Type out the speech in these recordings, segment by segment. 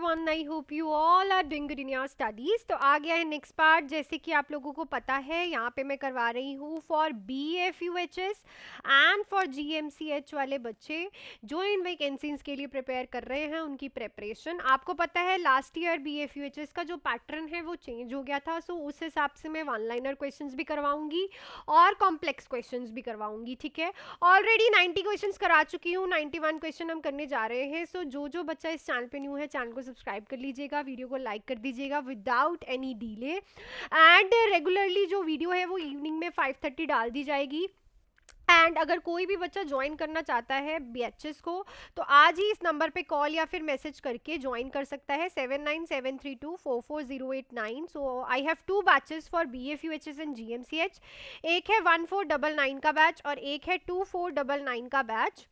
everyone, I hope you all are doing good in your studies। तो आ गया है next part. जैसे कि आप लोगों को पता है यहाँ पे मैं करवा रही हूँ for BFUHS and for GMCH वाले बच्चे जो इन वैकेंसीज के लिए प्रिपेयर कर रहे हैं उनकी प्रिपरेशन। आपको पता है लास्ट ईयर BFUHS का जो पैटर्न है वो चेंज हो गया था, सो उस हिसाब से मैं वन लाइनर क्वेश्चंस भी करवाऊंगी और कॉम्प्लेक्स क्वेश्चंस भी करवाऊंगी। ठीक है, ऑलरेडी 90 क्वेश्चंस करा चुकी हूँ, 91 क्वेश्चन हम करने जा रहे हैं। सो जो बच्चा इस चैनल पे न्यू है चैनल को सब्सक्राइब कर लीजिएगा, वीडियो को लाइक कर दीजिएगा without any delay. And regularly जो वीडियो है वो इवनिंग में 5:30 डाल दी जाएगी। एंड अगर कोई भी बच्चा ज्वाइन करना चाहता है BHS को तो आज ही इस नंबर पे कॉल या फिर मैसेज करके ज्वाइन कर सकता है 7973244089। So I have 2 batches for BFUHS and GMCH। एक है 1499 का बैच और एक है 2499 का बैच।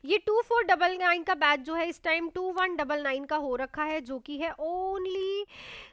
ये 2499 का बैच जो है इस टाइम 2199 का हो रखा है, जो कि है ओनली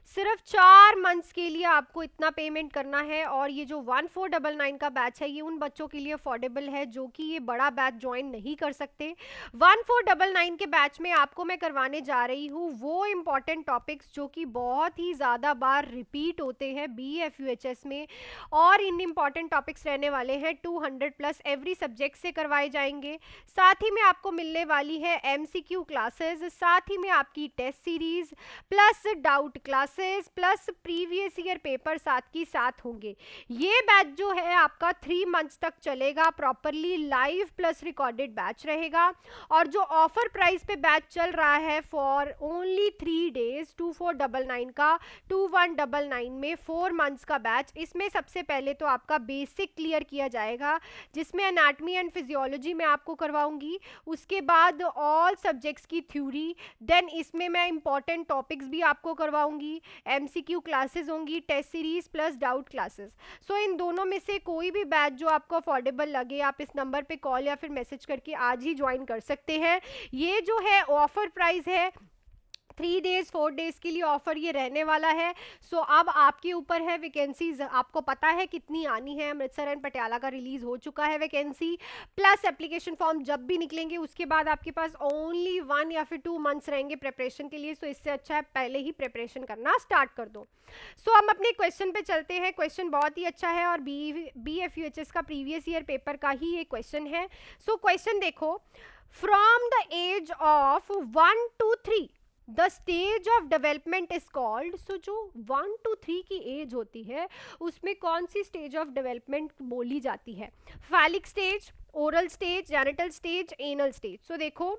सिर्फ 4 मंथ्स के लिए आपको इतना पेमेंट करना है। और ये जो 1499 का बैच है ये उन बच्चों के लिए अफोर्डेबल है जो कि ये बड़ा बैच ज्वाइन नहीं कर सकते। 1499 के बैच में आपको मैं करवाने जा रही हूँ वो इम्पॉर्टेंट टॉपिक्स जो कि बहुत ही ज़्यादा बार रिपीट होते हैं BFUHS में, और इन इम्पॉर्टेंट टॉपिक्स रहने वाले हैं 200+ एवरी सब्जेक्ट से करवाए जाएंगे। साथ ही में आपको मिलने वाली है MCQ क्लासेस, साथ ही में आपकी test series plus doubt classes plus previous year paper साथ की साथ होंगे। ये बैच जो है आपका 3 मंथ्स तक चलेगा, properly live plus recorded batch रहेगा। और जो ऑफर प्राइस पे बैच चल रहा है फॉर ओनली 3 डेज 2499 का 2199 में 4 मंथ्स का बैच, इसमें सबसे पहले तो आपका बेसिक क्लियर किया जाएगा जिसमें एनाटॉमी एंड फिजियोलॉजी में आपको करवाऊंगी, उसके बाद ऑल सब्जेक्ट्स की थ्योरी, देन इसमें मैं इंपॉर्टेंट टॉपिक्स भी आपको करवाऊंगी, MCQ क्लासेस होंगी, test series plus doubt classes. So इन दोनों में से कोई भी बैच जो आपको अफोर्डेबल लगे आप इस नंबर पे कॉल या फिर मैसेज करके आज ही ज्वाइन कर सकते हैं। ये जो है ऑफर प्राइस है 3 डेज 4 डेज के लिए ऑफर ये रहने वाला है। सो अब आपके ऊपर है, वैकेंसीज आपको पता है कितनी आनी है। अमृतसर एंड पटियाला का रिलीज हो चुका है वैकेंसी, प्लस एप्लीकेशन फॉर्म जब भी निकलेंगे उसके बाद आपके पास ओनली 1 या फिर 2 मंथ्स रहेंगे प्रिपरेशन के लिए। सो इससे अच्छा है पहले ही प्रिपरेशन करना स्टार्ट कर दो। सो हम अपने क्वेश्चन पे चलते हैं। क्वेश्चन बहुत ही अच्छा है और BFUHS का प्रीवियस ईयर पेपर का ही ये क्वेश्चन है। सो क्वेश्चन देखो, from the age of 1 to 3 the stage of development is called. So जो 1 to 3 की एज होती है उसमें कौन सी स्टेज ऑफ डेवलपमेंट बोली जाती है? Phallic stage, oral stage, genital stage, anal stage. So देखो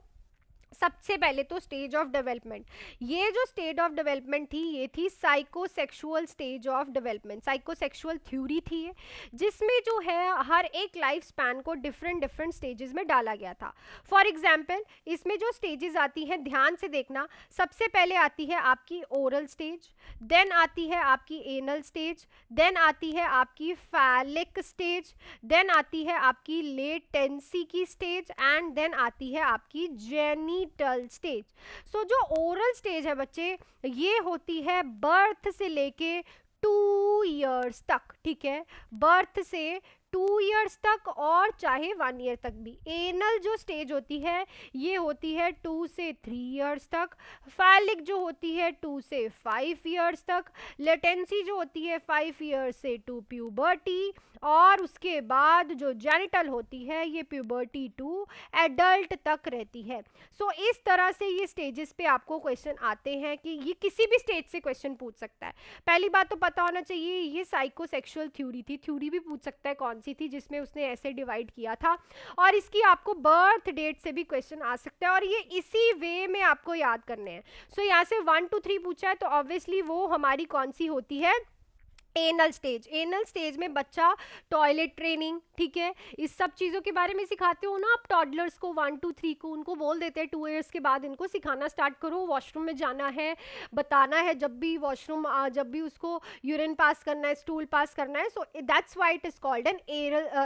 सबसे पहले तो स्टेज ऑफ डेवलपमेंट, ये जो स्टेज ऑफ डेवलपमेंट थी ये थी psychosexual stage of development, psychosexual theory थी जिसमें जो है हर एक लाइफ स्पैन को डिफरेंट स्टेजेस में डाला गया था। फॉर एग्जाम्पल इसमें जो स्टेजेस आती हैं ध्यान से देखना, सबसे पहले आती है आपकी ओरल स्टेज, देन आती है आपकी एनल स्टेज, देन आती है आपकी फैलिक स्टेज, देन आती है आपकी लेटेंसी की स्टेज एंड देन आती है आपकी जेनिटल स्टेज। सो जो ओरल स्टेज है बच्चे ये होती है बर्थ से लेके 2 इयर्स तक। ठीक है, बर्थ से 2 इयर्स तक और चाहे 1 ईयर तक भी। एनल जो स्टेज होती है ये होती है 2 से 3 इयर्स तक। फैलिक जो होती है 2 से 5 इयर्स तक। लेटेंसी जो होती है 5 इयर्स से टू प्यूबर्टी। और उसके बाद जो जेनिटल होती है ये प्यूबर्टी टू एडल्ट तक रहती है। सो इस तरह से ये स्टेजेस पे आपको क्वेश्चन आते हैं कि ये किसी भी स्टेज से क्वेश्चन पूछ सकता है। पहली बात तो पता होना चाहिए ये साइकोसेक्सुअल थ्योरी थी, थ्योरी भी पूछ सकता है कौन सी थी जिसमें उसने ऐसे डिवाइड किया था, और इसकी आपको बर्थ डेट से भी क्वेश्चन आ सकता है और ये इसी वे में आपको याद करने हैं। सो यहाँ से 1 to 3 पूछा है तो ऑब्वियसली वो हमारी कौन सी होती है? Anal stage. एनल स्टेज में बच्चा टॉयलेट ट्रेनिंग, ठीक है, इस सब चीज़ों के बारे में सिखाते हो ना आप टॉडलर्स को 1 to 3 को, उनको बोल देते हैं 2 इयर्स के बाद इनको सिखाना स्टार्ट करो, वॉशरूम में जाना है, बताना है जब भी वॉशरूम जब भी उसको यूरिन पास करना है, स्टूल पास करना है। So that's why it is called an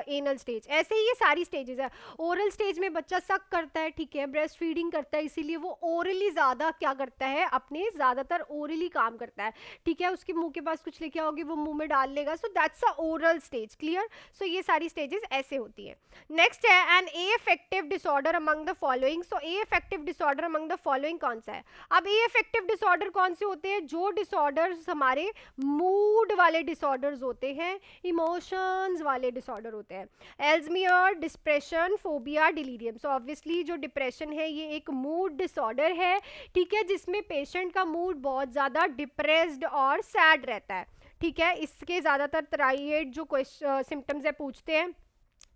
anal stage. ऐसे ही ये सारी स्टेजेस है। ओरल स्टेज में बच्चा सक करता है, ठीक है, ब्रेस्ट फीडिंग करता है, इसीलिए वो ओरली ज़्यादा क्या करता है, अपने ज़्यादातर ओरली काम करता है। ठीक है, उसके मुंह के पास कुछ लेके आओगे वो मुंह में डाल लेगा, so that's a oral stage, clear. So ये सारी स्टेजेस ऐसे होती है। नेक्स्ट है an a effective disorder among the following. So a effective disorder among the following कौन सा है? अब ए इफेक्टिव डिसऑर्डर कौन से होते हैं? जो डिसऑर्डर्स हमारे मूड वाले डिसऑर्डर्स होते हैं, इमोशंस वाले डिसऑर्डर होते हैं। Alzheimer, depression, phobia, delirium. So obviously जो डिप्रेशन है ये एक मूड डिसऑर्डर है, ठीक है, जिसमें पेशेंट का मूड बहुत ज़्यादा डिप्रेस्ड और सैड रहता है, ठीक है। इसके ज़्यादातर ट्राइएड जो सिम्टम्स है पूछते हैं,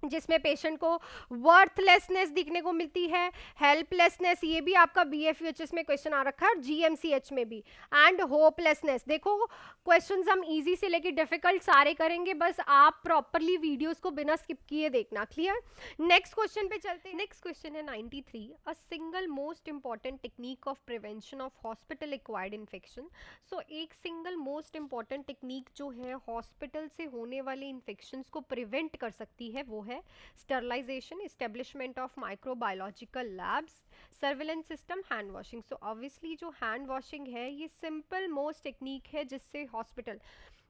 जिसमें पेशेंट को वर्थलेसनेस दिखने को मिलती है, हेल्पलेसनेस, ये भी आपका बीएफयूएचएस में क्वेश्चन आ रखा है और जीएमसीएच में भी, एंड होपलेसनेस। देखो क्वेश्चंस हम इजी से लेके डिफिकल्ट सारे करेंगे, बस आप प्रॉपरली वीडियोस को बिना स्किप किए देखना, क्लियर। नेक्स्ट क्वेश्चन पे चलते हैं। नेक्स्ट क्वेश्चन है 93, a single most important technique of prevention of hospital acquired infection. So एक सिंगल मोस्ट इंपॉर्टेंट टेक्निक जो है हॉस्पिटल से होने वाले इन्फेक्शंस को प्रिवेंट कर सकती है वो है sterilisation, establishment of microbiological labs, surveillance system, hand washing. So obviously जो हैंड वॉशिंग है ये सिंपल मोस्ट टेक्निक है, जिससे हॉस्पिटल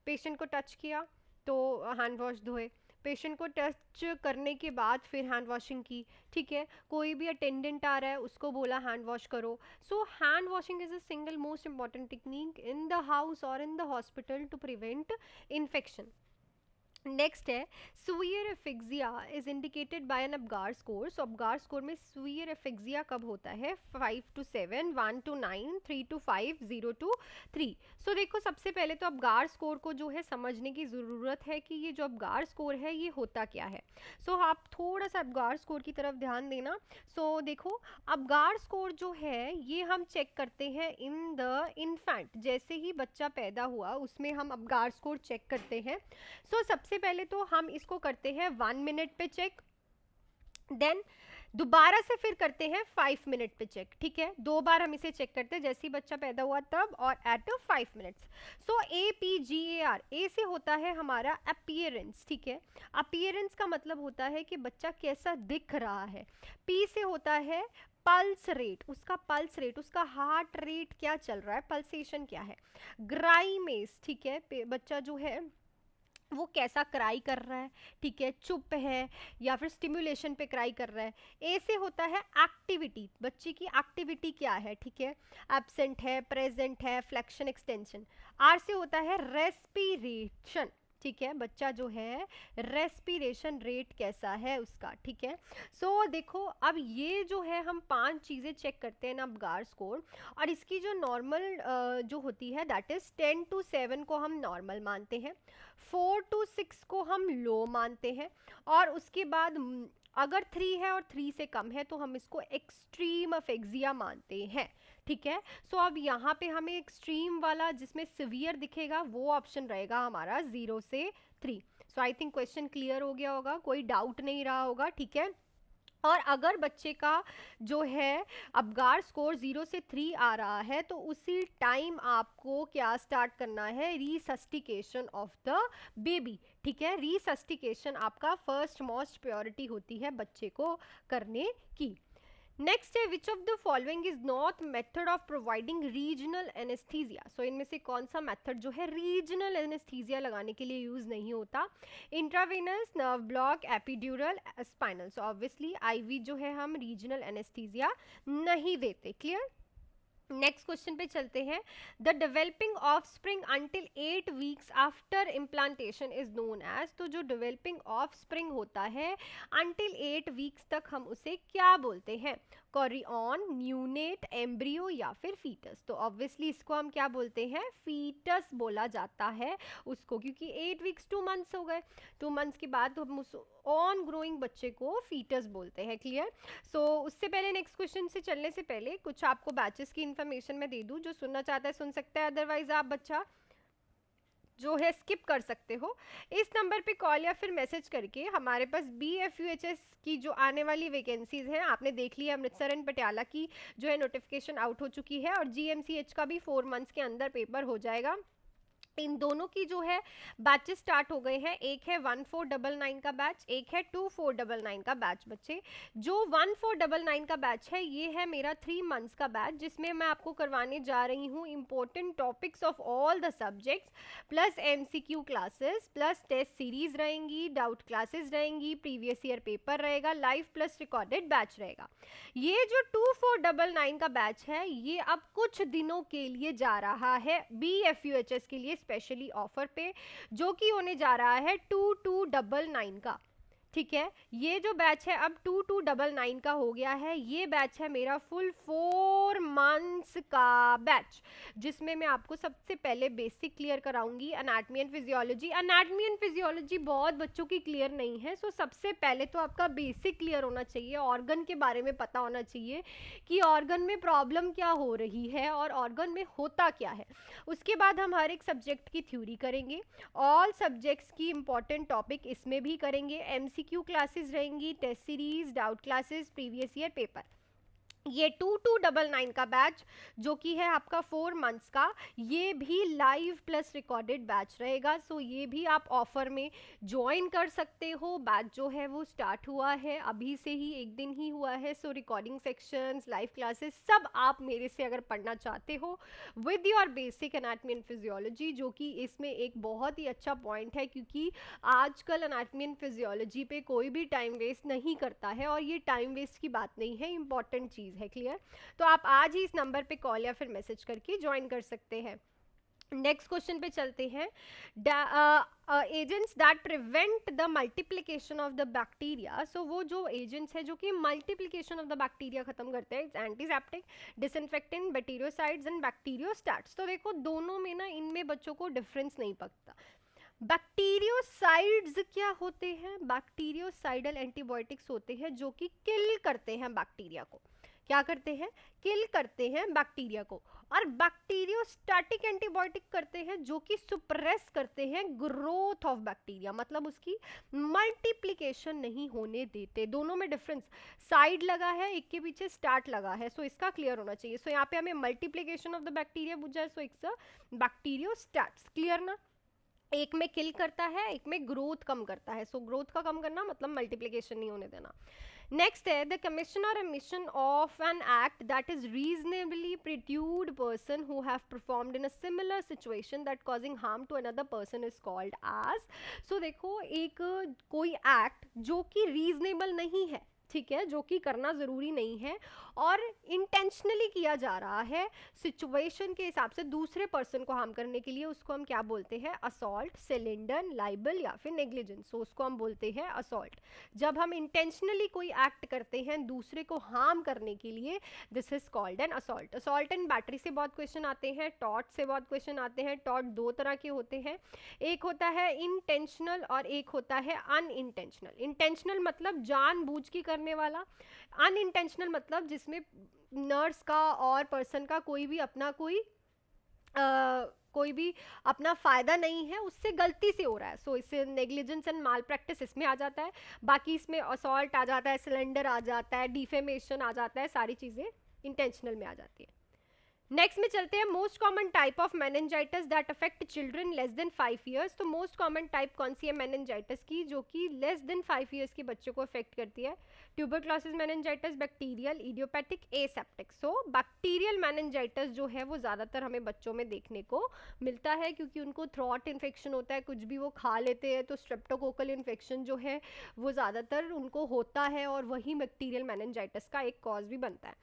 पेशेंट को टच किया तो हैंड वॉश धोए, पेशेंट को टच करने के बाद फिर हैंड वॉशिंग की, ठीक है। कोई भी अटेंडेंट आ रहा है उसको बोला हैंड वॉश करो। So hand washing is a single most important technique in the house और in the hospital to prevent infection. Next है severe asphyxia is indicated by an Apgar score. So Apgar score में severe एफिक्सिया कब होता है? 5 to 7, 1 to 9, 3 to 5, 0 to 3। सो देखो सबसे पहले तो अबगार स्कोर को जो है समझने की ज़रूरत है कि ये जो अबगार स्कोर है ये होता क्या है। सो आप थोड़ा सा अबगार स्कोर की तरफ ध्यान देना। सो देखो अबगार स्कोर जो है ये हम चेक करते हैं इन द इन्फेंट, जैसे ही बच्चा पैदा हुआ उसमें हम अबगार स्कोर चेक करते हैं। सो सबसे पहले तो हम इसको करते हैं 1 मिनट पे चेक, देन दोबारा से फिर करते हैं 5 मिनट पे चेक, ठीक है। 2 बार हम इसे चेक करते हैं, जैसे ही बच्चा पैदा हुआ तब और एट 5 मिनट्स। सो APGAR, ए से होता है हमारा अपीयरेंस, ठीक है। अपीयरेंस का मतलब होता है कि बच्चा कैसा दिख रहा है। P से होता है पल्स रेट, उसका पल्स रेट, उसका हार्ट रेट क्या चल रहा है, पल्सेशन क्या है। ग्राइमेस, ठीक है, बच्चा जो है वो कैसा क्राई कर रहा है, ठीक है, चुप है या फिर स्टिमुलेशन पे क्राई कर रहा है। ए से होता है एक्टिविटी, बच्चे की एक्टिविटी क्या है, ठीक है, एब्सेंट है, प्रेजेंट है, फ्लेक्शन, एक्सटेंशन। आर से होता है रेस्पिरेशन, ठीक है, बच्चा जो है रेस्पिरेशन रेट कैसा है उसका, ठीक है। सो देखो अब ये जो है हम 5 चीज़ें चेक करते हैं ना अबगार स्कोर, और इसकी जो नॉर्मल जो होती है दैट इज़ 10 to 7 को हम नॉर्मल मानते हैं, 4 to 6 को हम लो मानते हैं, और उसके बाद अगर 3 है और 3 से कम है तो हम इसको एक्सट्रीम अफेक्सिया मानते हैं, ठीक है। सो अब यहाँ पे हमें एक्सट्रीम वाला जिसमें सिवियर दिखेगा वो ऑप्शन रहेगा हमारा 0 से 3। सो आई थिंक क्वेश्चन क्लियर हो गया होगा, कोई डाउट नहीं रहा होगा, ठीक है। और अगर बच्चे का जो है अबगार स्कोर 0 से 3 आ रहा है तो उसी टाइम आपको क्या स्टार्ट करना है, रिसस्टिकेशन ऑफ द बेबी, ठीक है। रिसस्टिकेशन आपका फर्स्ट मोस्ट प्रायोरिटी होती है बच्चे को करने की। नेक्स्ट है which of the following is not method of providing regional anaesthesia. So इनमें से कौन सा मेथड जो है रीजनल एनेस्थीसिया लगाने के लिए यूज नहीं होता? Intravenous, nerve block, epidural, spinal. So obviously IV जो है हम रीजनल एनेस्थीसिया नहीं देते, क्लियर। नेक्स्ट क्वेश्चन पे चलते हैं। The developing of spring until 8 weeks after implantation is known as. तो जो डेवलपिंग ऑफ स्प्रिंग होता है अंटिल 8 वीक्स तक हम उसे क्या बोलते हैं? कोरियन, न्यूनेट, एम्ब्रियो या फिर फीटस। तो ऑब्वियसली इसको हम क्या बोलते हैं? फीटस बोला जाता है उसको, क्योंकि 8 वीक्स 2 मंथ्स हो गए, 2 मंथ्स के बाद हम उस ऑन ग्रोइंग बच्चे को फीटस बोलते हैं, क्लियर। सो उससे पहले नेक्स्ट क्वेश्चन से चलने से पहले कुछ आपको बैचेस की इन्फॉर्मेशन मैं दे दूं, जो सुनना चाहता है सुन सकता है, अदरवाइज आप बच्चा जो है स्किप कर सकते हो। इस नंबर पे कॉल या फिर मैसेज करके हमारे पास BFUHS की जो आने वाली वैकेंसीज हैं, आपने देख लिया अमृतसर एंड पटियाला की जो है नोटिफिकेशन आउट हो चुकी है, और GMCH का भी 4 मंथ्स के अंदर पेपर हो जाएगा। इन दोनों की जो है बैचेस स्टार्ट हो गए हैं। एक है 1499 का बैच, एक है 2499 का बैच। बच्चे जो 1499 का बैच है ये है मेरा 3 मंथ्स का बैच, जिसमें मैं आपको करवाने जा रही हूँ important topics of all the subjects, plus MCQ classes, plus test series रहेंगी, डाउट क्लासेस रहेंगी, प्रीवियस ईयर पेपर रहेगा, लाइव प्लस रिकॉर्डेड बैच रहेगा। ये जो 2499 का बैच है ये अब कुछ दिनों के लिए जा रहा है BFUHS के लिए स्पेशली ऑफर पे, जो कि होने जा रहा है 2299 का। ठीक है, ये जो बैच है अब 2299 का हो गया है। ये बैच है मेरा फुल 4 मंथ्स का बैच, जिसमें मैं आपको सबसे पहले बेसिक क्लियर कराऊंगी, anatomy and physiology. Anatomy and physiology बहुत बच्चों की क्लियर नहीं है, सो सबसे पहले तो आपका बेसिक क्लियर होना चाहिए, ऑर्गन के बारे में पता होना चाहिए कि ऑर्गन में प्रॉब्लम क्या हो रही है और ऑर्गन में होता क्या है। उसके बाद हम हर एक सब्जेक्ट की थ्योरी करेंगे, ऑल सब्जेक्ट्स की इंपॉर्टेंट टॉपिक इसमें भी करेंगे, एमसीक्यू क्लासेस रहेंगी, test series, doubt classes, previous year paper. ये 2299 का बैच जो कि है आपका 4 मंथ्स का, ये भी लाइव प्लस रिकॉर्डेड बैच रहेगा। सो ये भी आप ऑफर में ज्वाइन कर सकते हो। बैच जो है वो स्टार्ट हुआ है अभी से ही, एक दिन ही हुआ है। सो रिकॉर्डिंग सेक्शंस, लाइव क्लासेस सब आप मेरे से अगर पढ़ना चाहते हो with your basic anatomy and physiology, जो कि इसमें एक बहुत ही अच्छा पॉइंट है, क्योंकि आजकल एनाटॉमी एंड फिजियोलॉजी पे कोई भी टाइम वेस्ट नहीं करता है, और ये टाइम वेस्ट की बात नहीं है, इंपॉर्टेंट चीज़ है। क्लियर? तो आप आज ही इस नंबर पे कॉल या फिर मैसेज करके ज्वाइन कर सकते हैं। नेक्स्ट क्वेश्चन पे चलते हैं। Agents that prevent the multiplication of the bacteria. So वो जो एजेंट्स है जो कि मल्टीप्लिकेशन ऑफ द बैक्टीरिया खत्म करते हैं, एंटीसेप्टिक, डिसइंफेक्टेंट, बैक्टीरियोसाइड्स एंड बैक्टीरियोस्टैट्स। तो देखो दोनों में ना, इनमें बच्चों को डिफरेंस नहीं पड़ता। बैक्टीरियोसाइड्स क्या होते हैं? बैक्टीरियोसाइडल एंटीबायोटिक्स होते हैं जो कि किल करते हैं बैक्टीरिया को। क्या करते हैं? किल करते हैं बैक्टीरिया को। और बैक्टीरियोस्टैटिक एंटीबायोटिक करते हैं जो कि सुप्रेस करते हैं ग्रोथ ऑफ बैक्टीरिया, मतलब उसकी मल्टीप्लिकेशन नहीं होने देते। दोनों में डिफरेंस, साइड लगा है, एक के पीछे स्टार्ट लगा है, सो इसका क्लियर होना चाहिए। सो यहाँ पे हमें मल्टीप्लिकेशन ऑफ द बैक्टीरिया पूछा है, सो इट्स अ बैक्टीरियोस्टैट्स। क्लियर ना? एक में किल करता है, एक में ग्रोथ कम करता है। सो ग्रोथ का कम करना मतलब मल्टीप्लिकेशन नहीं होने देना। नेक्स्ट है द कमीशन और emission of an act that is reasonably prudent person who have performed in a similar situation that causing harm to another person is called as. So देखो, एक कोई एक्ट जो कि रीजनेबल नहीं है, ठीक है, जो कि करना ज़रूरी नहीं है और इंटेंशनली किया जा रहा है सिचुएशन के हिसाब से दूसरे पर्सन को हार्म करने के लिए, उसको हम क्या बोलते हैं? असॉल्ट, सिलेंडर, लाइबल या फिर नेग्लिजेंस। सो उसको हम बोलते हैं असॉल्ट। जब हम इंटेंशनली कोई एक्ट करते हैं दूसरे को हार्म करने के लिए, this is called an assault. Assault and battery से बहुत क्वेश्चन आते हैं, टॉर्ट से बहुत क्वेश्चन आते हैं। टॉर्ट दो तरह के होते हैं, एक होता है इंटेंशनल और एक होता है अनइंटेंशनल। इंटेंशनल मतलब जानबूझ के करने वाला, अनइंटेंशनल मतलब जिसमें नर्स का और पर्सन का कोई भी अपना फायदा नहीं है, उससे गलती से हो रहा है। सो इससे नेग्लिजेंस एंड माल प्रैक्टिस इसमें आ जाता है। बाकी इसमें असॉल्ट आ जाता है, सिलेंडर आ जाता है, डिफेमेशन आ जाता है, सारी चीज़ें इंटेंशनल में आ जाती है। नेक्स्ट में चलते हैं, most common type of meningitis that affect children less than 5 years. तो मोस्ट कॉमन टाइप कौन सी है मेनिंजाइटिस की, जो कि लेस देन 5 ईयर्स के बच्चों को अफेक्ट करती है? Tuberculosis meningitis, bacterial, idiopathic, aseptic. So bacterial meningitis जो है वो ज़्यादातर हमें बच्चों में देखने को मिलता है, क्योंकि उनको थ्रॉट इन्फेक्शन होता है, कुछ भी वो खा लेते हैं तो स्ट्रेप्टोकोकल इन्फेक्शन जो है वो ज़्यादातर उनको होता है, और वही बैक्टीरियल मेनिंजाइटिस का एक कॉज भी बनता है।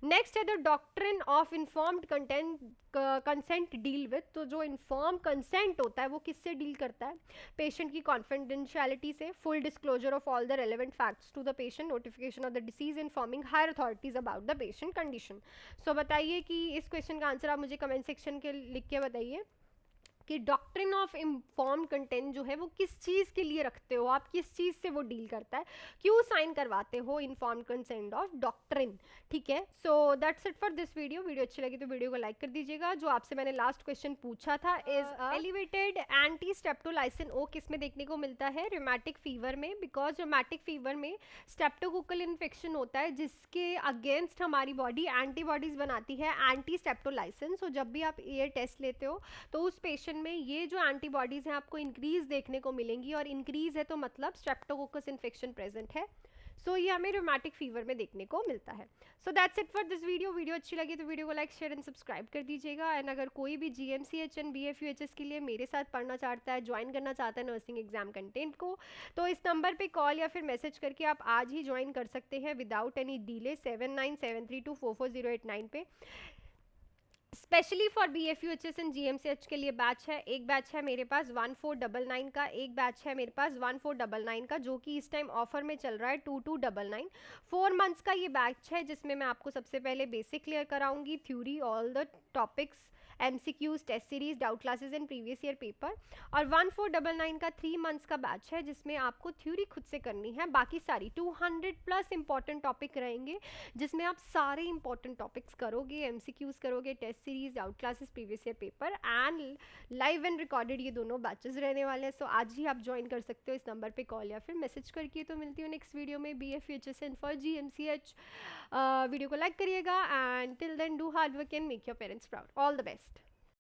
नेक्स्ट है the doctrine of informed consent deal with. तो जो इन्फॉर्म कंसेंट होता है वो किससे डील करता है? पेशेंट की कॉन्फिडेंशियलिटी से, full disclosure of all the relevant facts to the patient, notification of the disease, informing higher authorities about the patient condition. So बताइए कि इस क्वेश्चन का आंसर आप मुझे कमेंट सेक्शन के लिख के बताइए कि डॉक्ट्रिन ऑफ इन्फॉर्म कंटेंट जो है वो किस चीज़ के लिए रखते हो आप, किस चीज़ से वो डील करता है, क्यों साइन करवाते हो इन्फॉर्म कंसेंट ऑफ डॉक्ट्रिन। ठीक है, so that's it for this video. Video अच्छी लगी तो वीडियो को लाइक कर दीजिएगा। जो आपसे मैंने लास्ट क्वेश्चन पूछा था, is elevated anti streptolysin O किस में देखने को मिलता है? रूमेटिक फीवर में, बिकॉज रूमेटिक फीवर में स्ट्रेप्टोकोकल इन्फेक्शन होता है जिसके अगेंस्ट हमारी बॉडी एंटीबॉडीज बनाती है, एंटी स्ट्रेप्टोलाइसिन। सो जब भी आप ये टेस्ट लेते हो तो उस पेशेंट में ये जो एंटीबॉडीज़ हैं आपको इंक्रीज देखने को मिलेंगी, और इंक्रीज है तो मतलब स्ट्रेप्टोकोकस इन्फेक्शन प्रेजेंट है। सो ये हमें रूमेटिक फीवर में देखने को मिलता है। So that's it for this video अच्छी लगी तो वीडियो को लाइक शेयर एंड सब्सक्राइब कर दीजिएगा। एंड अगर कोई भी GMCH एंड BFUHS के लिए मेरे साथ पढ़ना चाहता है, ज्वाइन करना चाहता है नर्सिंग एग्जाम कंटेंट को, तो इस नंबर पे कॉल या फिर मैसेज करके आप आज ही ज्वाइन कर सकते हैं विदाउट एनी डिले 7973244089 पे। Specially for BFUHS and GMCH के लिए बैच है। एक बैच है मेरे पास 1499 का, एक बैच है मेरे पास 1499 का, जो कि इस टाइम ऑफर में चल रहा है 2299। 4 मंथ्स का ये बैच है जिसमें मैं आपको सबसे पहले बेसिक क्लियर कराऊंगी, theory, all the topics, MCQs, test series, doubt classes and previous year paper. और 1499 का 3 मंथ्स का बैच है जिसमें आपको थ्योरी खुद से करनी है, बाकी सारी 200+ इंपॉर्टेंट टॉपिक रहेंगे जिसमें आप सारे इंपॉर्टेंट टॉपिक्स करोगे, MCQs करोगे, test series, out classes, previous year paper and live and recorded, ये दोनों बैचेस रहने वाले हैं। सो आज ही आप ज्वाइन कर सकते हो इस नंबर पे कॉल या फिर मैसेज करके। तो मिलती हूँ नेक्स्ट वीडियो में BFUHS and for GMCH। Video को लाइक करिएगा and till then do hard work and make your parents proud. All the best.